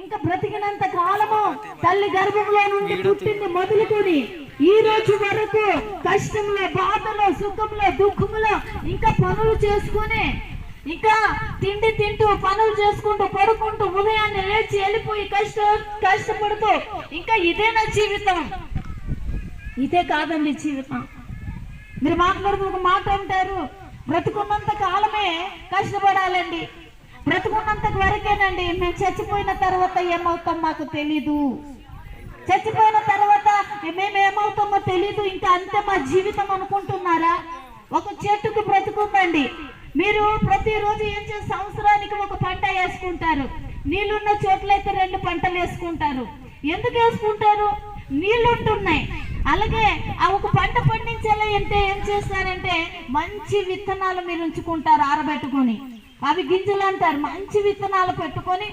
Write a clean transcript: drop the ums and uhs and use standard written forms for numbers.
ఇంకా బ్రతికినంత కాలము తల్లి గర్భంలో నుండి పుట్టింది మొదలుకొని ఈ రోజు వరకు కష్టంలో, బాధలో, సుఖంలో, దుఃఖంలో ఇంకా పనులు చేసుకుని, ఇంకా తిండి తింటూ పనులు చేసుకుంటూ పడుకుంటూ ఉదయాన్నే లేచి వెళ్ళిపోయి కష్టపడుతూ ఇంకా ఇదే నా జీవితం? ఇదే కాదండి జీవితం. మీరు మాట్లాడుతూ ఒక మాట అంటారు, బ్రతుకున్నంత కాలమే కష్టపడాలండి, బ్రతుకున్నంత వరకేనండి, మేము చచ్చిపోయిన తర్వాత ఏమవుతాం మాకు తెలీదు, చచ్చిపోయిన తర్వాత మేము ఏమవుతామో తెలీదు, ఇంకా అంతే మా జీవితం అనుకుంటున్నారా? ఒక చెట్టుకు బ్రతుకుందండి. మీరు ప్రతిరోజు ఏం చేసి సంవత్సరానికి ఒక పంట వేసుకుంటారు. నీళ్ళున్న చోట్లయితే 2 పంటలు వేసుకుంటారు. ఎందుకు వేసుకుంటారు? నీళ్లు ఉంటున్నాయి. అలాగే ఆ ఒక పంట పండించాలి అంటే ఏం చేస్తారంటే మంచి విత్తనాలు మీరు ఉంచుకుంటారు ఆరబెట్టుకొని, అవి గింజలు అంటారు. మంచి విత్తనాలు పెట్టుకొని